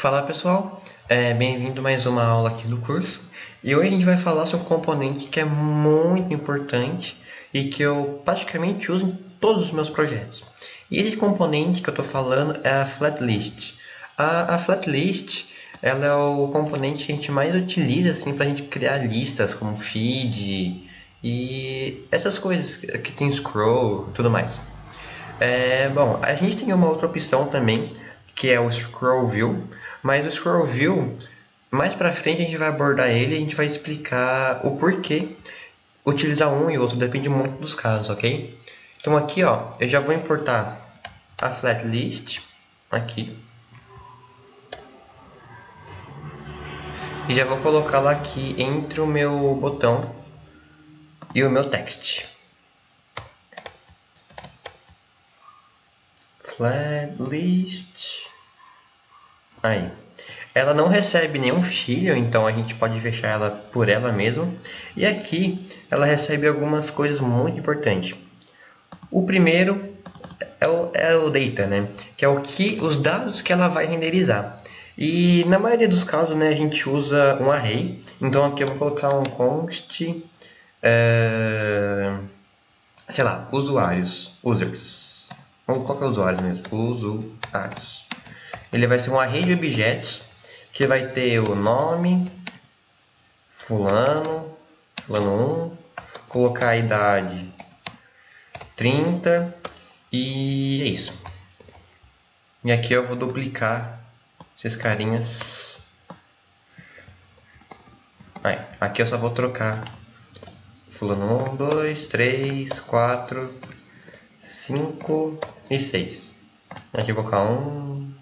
Fala pessoal, bem-vindo a mais uma aula aqui do curso. E hoje a gente vai falar sobre um componente que é muito importante e que eu praticamente uso em todos os meus projetos. E esse componente que eu estou falando é a flatlist. A flatlist, ela é o componente que a gente mais utiliza assim, para a gente criar listas como feed e essas coisas que tem scroll e tudo mais. Bom, a gente tem uma outra opção também, que é o Scroll View, mas o Scroll View, mais pra frente a gente vai abordar ele e a gente vai explicar o porquê utilizar um e outro, depende muito dos casos, ok? Então aqui, ó, eu já vou importar a flat list aqui e já vou colocá-la aqui entre o meu botão e o meu text. Flat list. Aí. Ela não recebe nenhum filho, então a gente pode fechar ela por ela mesma. E aqui ela recebe algumas coisas muito importantes. O primeiro é o data, né? Que é os dados que ela vai renderizar. E na maioria dos casos, né, a gente usa um array. Então aqui eu vou colocar um const, sei lá, usuários, users. Vamos colocar usuários mesmo, usuários. Ele vai ser um array de objetos que vai ter o nome, fulano 1, colocar a idade 30 e é isso. E aqui eu vou duplicar esses carinhas. Aí, aqui eu só vou trocar fulano 1, 2, 3, 4, 5 e 6. Aqui eu vou colocar 1,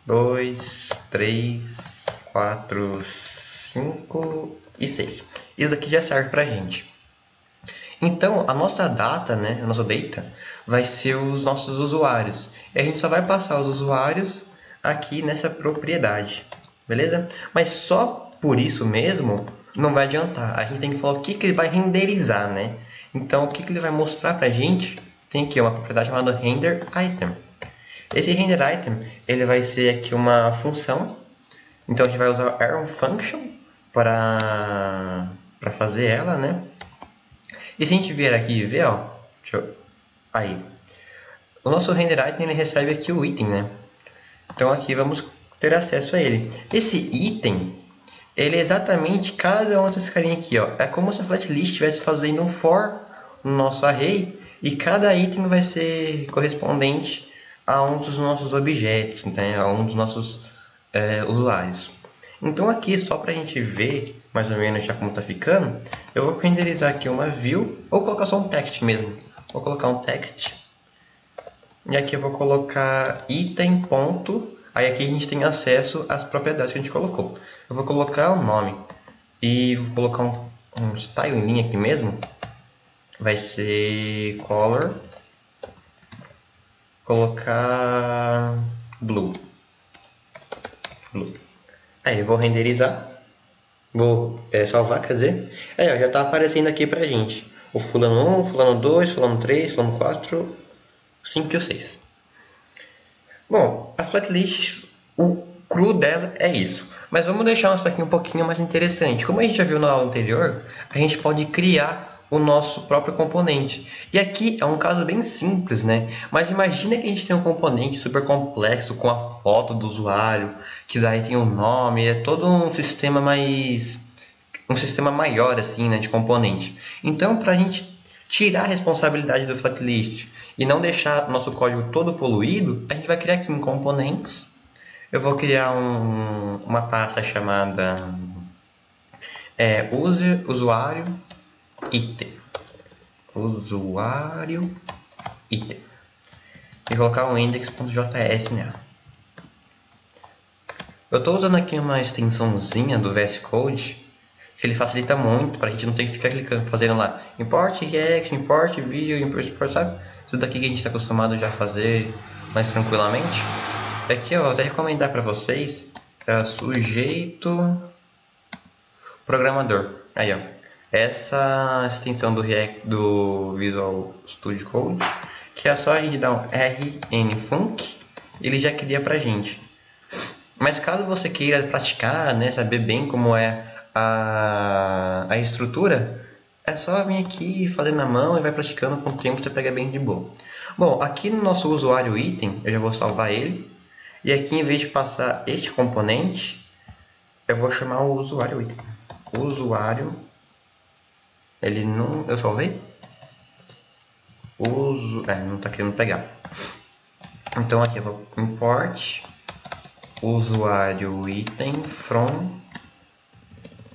2, 3, 4, 5 e 6. Isso aqui já serve pra gente. Então, a nossa data, né, a nossa data, vai ser os nossos usuários. E a gente só vai passar os usuários aqui nessa propriedade, beleza? Mas só por isso mesmo não vai adiantar. A gente tem que falar o que ele vai renderizar, né? Então, o que ele vai mostrar pra gente? Tem aqui uma propriedade chamada render item. Esse render item, ele vai ser aqui uma função. Então, a gente vai usar o arrow function para fazer ela, né? E se a gente vier aqui e ver, ó, aí, o nosso render item ele recebe aqui o item, né? Então aqui vamos ter acesso a ele. Esse item, ele é exatamente cada um desses carinha aqui, ó. É como se a flatlist estivesse fazendo um for no nosso array e cada item vai ser correspondente a um dos nossos objetos, né? A um dos nossos usuários. Então aqui, só para a gente ver mais ou menos já como está ficando, eu vou renderizar aqui uma view, ou colocar só um text mesmo. Vou colocar um text, e aqui eu vou colocar item ponto, aí aqui a gente tem acesso às propriedades que a gente colocou. Eu vou colocar o nome, e vou colocar um styling aqui mesmo, vai ser color, colocar blue. Aí eu vou renderizar. Vou salvar, quer dizer. Aí ó, já está aparecendo aqui pra gente. O fulano 1, fulano 2, fulano 3, fulano 4, 5 e o 6. Bom, a flatlist, o cru dela é isso. Mas vamos deixar isso aqui um pouquinho mais interessante. Como a gente já viu na aula anterior, a gente pode criar o nosso próprio componente. E aqui é um caso bem simples, né? Mas imagina que a gente tem um componente super complexo com a foto do usuário, que daí tem um nome, é todo um sistema maior assim, né, de componente. Então, para a gente tirar a responsabilidade do flatlist e não deixar nosso código todo poluído, a gente vai criar aqui em componentes. Eu vou criar uma pasta chamada usuário item. Usuário item. E colocar um index.js nela. Eu estou usando aqui uma extensãozinha do VS Code que ele facilita muito para a gente não ter que ficar clicando, fazendo lá import react, import video, import, sabe? Tudo daqui que a gente está acostumado já a fazer mais tranquilamente. Aqui eu vou até recomendar para vocês sujeito programador. Aí ó, essa extensão do Visual Studio Code, que é só a gente dar um rnfunc, ele já cria pra gente. Mas caso você queira praticar, né, saber bem como é a estrutura, é só vir aqui fazer na mão e vai praticando, com o tempo você pega bem de boa. Bom, aqui no nosso usuário item, eu já vou salvar ele. E aqui, em vez de passar este componente, eu vou chamar o usuário item. Usuário, ele não... Eu salvei? Não está querendo pegar. Então aqui eu vou import usuário item from...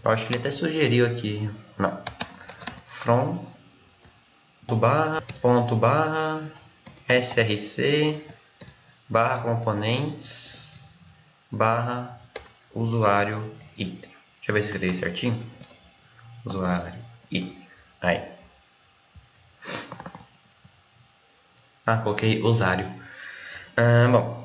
Eu acho que ele até sugeriu aqui. Não. From ponto barra src barra componentes barra usuário item. Deixa eu ver se eu escrevi certinho. Usuário item. Aí. Coloquei usuário. Bom,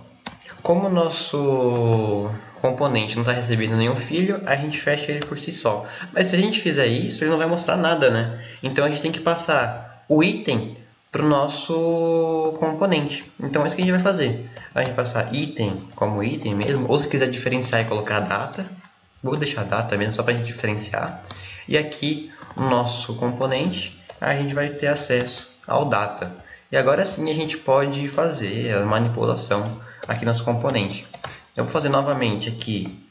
como o nosso componente não está recebendo nenhum filho, a gente fecha ele por si só. Mas se a gente fizer isso, ele não vai mostrar nada, né? Então a gente tem que passar o item para o nosso componente. Então é isso que a gente vai fazer. A gente vai passar item como item mesmo, ou se quiser diferenciar e colocar a data, vou deixar a data mesmo só para a gente diferenciar. E aqui no nosso componente a gente vai ter acesso ao data. E agora sim a gente pode fazer a manipulação aqui no nosso componente. Eu vou fazer novamente aqui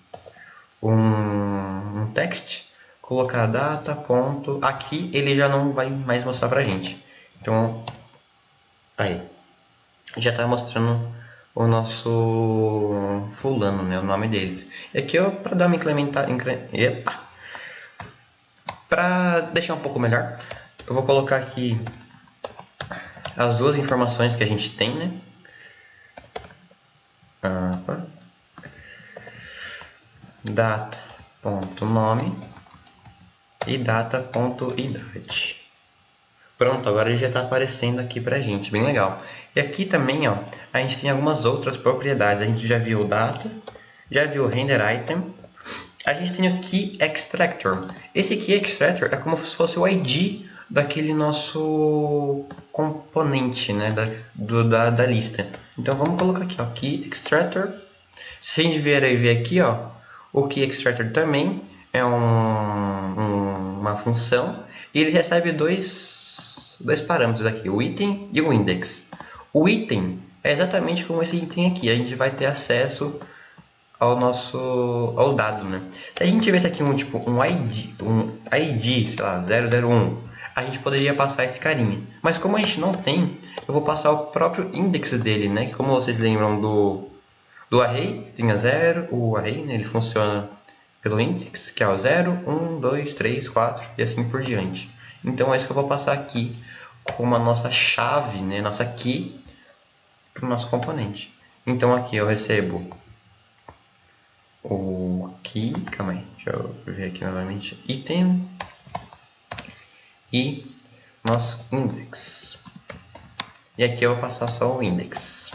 um text, colocar data, ponto. Aqui ele já não vai mais mostrar pra gente. Então, aí, já está mostrando o nosso fulano, né, o nome deles. E aqui para dar uma incrementada, para deixar um pouco melhor, eu vou colocar aqui as duas informações que a gente tem, né? Data.nome e data.idade. Pronto, agora ele já está aparecendo aqui pra gente, bem legal. E aqui também, ó, a gente tem algumas outras propriedades. A gente já viu o data, já viu o render item. A gente tem o key extractor. Esse key extractor é como se fosse o ID daquele nosso componente, né, da lista. Então vamos colocar aqui, ó, key extractor. Se a gente vier aqui, ó, o key extractor também é uma função e ele recebe dois parâmetros aqui, o item e o index. O item é exatamente como esse item aqui, a gente vai ter acesso ao dado, né? Se a gente tivesse aqui um ID, sei lá, 001, a gente poderia passar esse carinha. Mas como a gente não tem, eu vou passar o próprio index dele, né? Que como vocês lembram do array, tinha 0, o array, né, ele funciona pelo index, que é o 0, 1, 2, 3, 4 e assim por diante. Então é isso que eu vou passar aqui como a nossa chave, né, nossa key para o nosso componente. Então aqui eu recebo o key, calma aí, deixa eu ver aqui novamente, item e nosso index. E aqui eu vou passar só o index.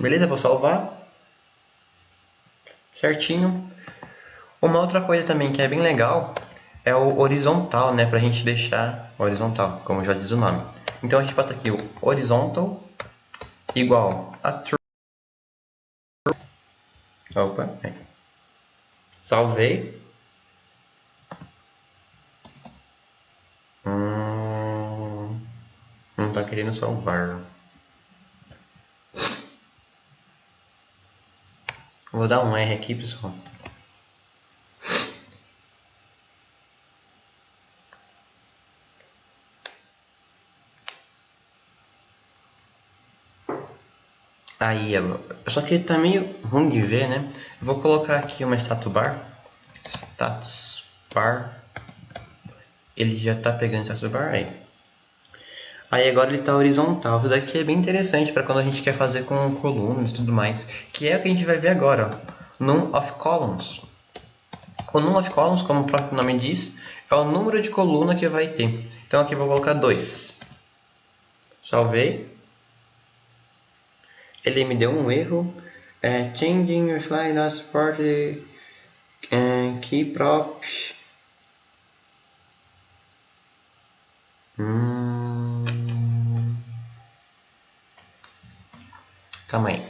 Beleza? Vou salvar. Certinho. Uma outra coisa também que é bem legal é o horizontal, né? Pra gente deixar horizontal, como já diz o nome. Então a gente passa aqui o horizontal igual a true. Opa, salvei. Não tá querendo salvar. Vou dar um R aqui, pessoal. Aí, só que tá meio ruim de ver, né? Eu vou colocar aqui uma status bar. Status bar. Ele já tá pegando status bar aí. Aí agora ele tá horizontal. Isso daqui é bem interessante para quando a gente quer fazer com colunas e tudo mais. Que é o que a gente vai ver agora, ó. Num of columns. O num of columns, como o próprio nome diz, é o número de coluna que vai ter. Então aqui eu vou colocar 2. Salvei. Ele me deu um erro. Changing your slide not supported key props. Calma aí.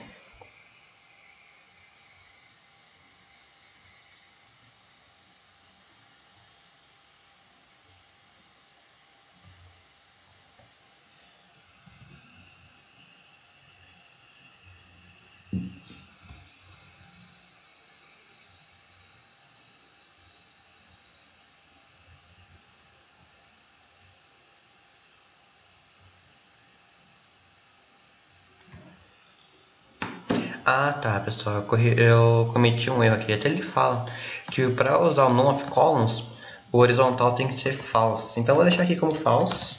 Ah, tá, pessoal, eu cometi um erro aqui. Até ele fala que para usar o none of columns, o horizontal tem que ser false. Então eu vou deixar aqui como false,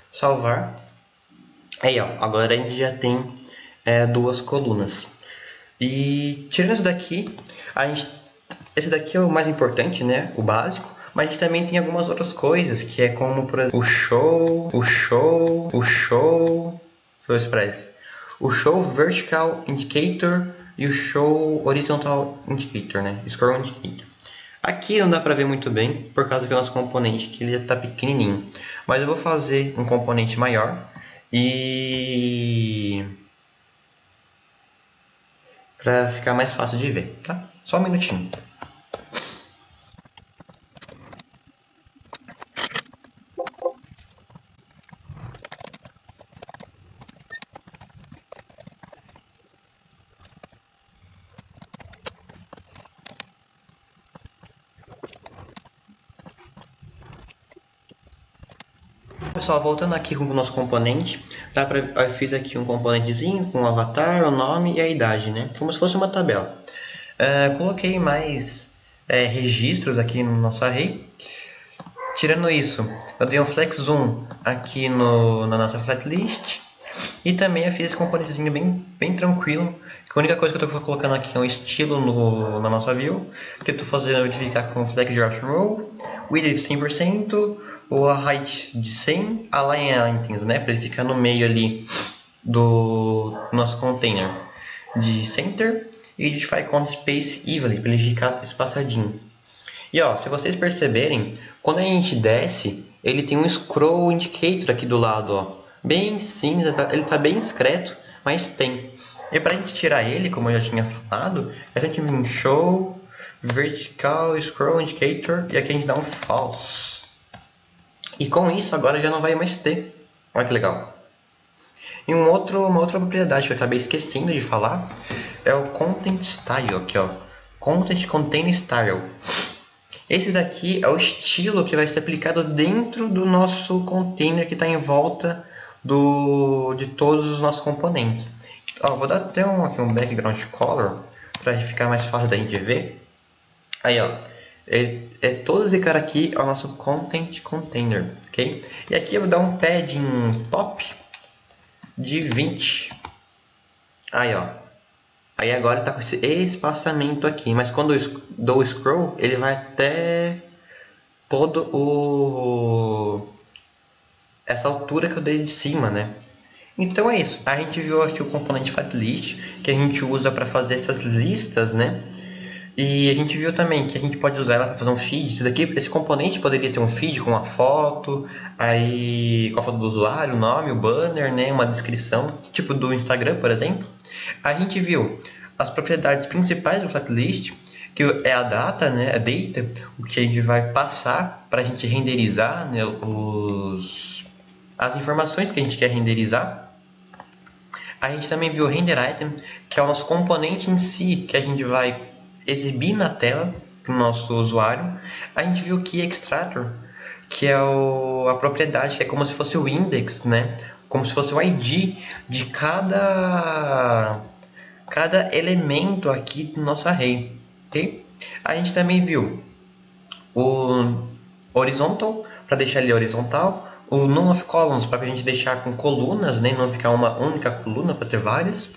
salvar. Aí, ó, agora a gente já tem duas colunas. E tirando isso daqui, esse daqui é o mais importante, né? O básico. Mas a gente também tem algumas outras coisas, que é como, por exemplo, Deixa eu ver se parece. O show vertical indicator e o show horizontal indicator, né? Scroll indicator. Aqui não dá pra ver muito bem, por causa que o nosso componente aqui, ele tá pequenininho. Mas eu vou fazer um componente maior e para ficar mais fácil de ver, tá? Só um minutinho. Pessoal, voltando aqui com o nosso componente, eu fiz aqui um componentezinho com o avatar, o nome e a idade, né? Como se fosse uma tabela. Coloquei mais registros aqui no nosso array. Tirando isso, eu dei um flex zoom aqui na nossa flatlist. E também eu fiz esse componentezinho bem tranquilo. A única coisa que eu estou colocando aqui é um estilo na nossa view. Que eu estou fazendo modificar com flex de row, width 100%, ou a height de 100, align items, né? Para ele ficar no meio ali do nosso container de center. E edify count space evenly, para ele ficar espaçadinho. E ó, se vocês perceberem, quando a gente desce, ele tem um scroll indicator aqui do lado, ó. Bem cinza, ele tá bem discreto, mas tem. E pra gente tirar ele, como eu já tinha falado, a gente vir em show, vertical, scroll indicator, e aqui a gente dá um false. E com isso agora já não vai mais ter. Olha que legal. E uma outra propriedade que eu acabei esquecendo de falar é o content style aqui, ó. Content container style. Esse daqui é o estilo que vai ser aplicado dentro do nosso container que está em volta de todos os nossos componentes. Ó, vou dar até aqui um background color para ficar mais fácil da gente ver. Aí, ó, todo esse cara aqui é o nosso content container, ok? E aqui eu vou dar um padding top de 20. Aí, ó. Aí agora está com esse espaçamento aqui, mas quando eu dou o scroll, ele vai até essa altura que eu dei de cima, né? Então é isso. A gente viu aqui o componente fatlist, que a gente usa para fazer essas listas, né? E a gente viu também que a gente pode usar ela para fazer um feed. Esse componente poderia ter um feed com uma foto, aí com a foto do usuário, o nome, o banner, né? Uma descrição, tipo do Instagram, por exemplo. A gente viu as propriedades principais do flatlist, que é a data, né? A data, o que a gente vai passar para a gente renderizar, né? As informações que a gente quer renderizar. A gente também viu o render item, que é o nosso componente em si, que a gente vai exibir na tela para o nosso usuário. A gente viu o key extractor, que é a propriedade, que é como se fosse o index, né? Como se fosse o ID de cada elemento aqui do nosso array, ok? A gente também viu o horizontal, para deixar ele horizontal, o none of columns, para a gente deixar com colunas, né? Não ficar uma única coluna, para ter várias.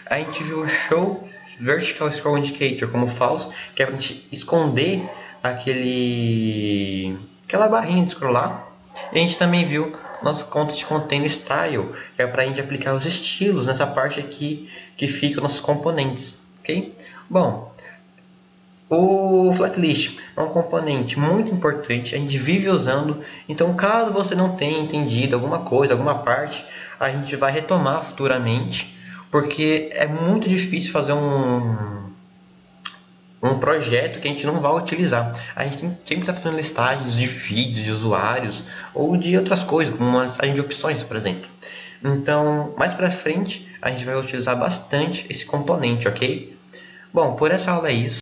A gente viu o show vertical scroll indicator como false, que é para a gente esconder aquela barrinha de scrollar. E a gente também viu nosso content container style, que é para a gente aplicar os estilos nessa parte aqui que fica nossos componentes, ok? Bom, o flatlist é um componente muito importante, a gente vive usando, então caso você não tenha entendido alguma coisa, alguma parte, a gente vai retomar futuramente, porque é muito difícil fazer um projeto que a gente não vai utilizar. A gente tem sempre estar fazendo listagens de feeds de usuários ou de outras coisas, como uma listagem de opções, por exemplo. Então, mais para frente, a gente vai utilizar bastante esse componente, ok? Bom, por essa aula é isso.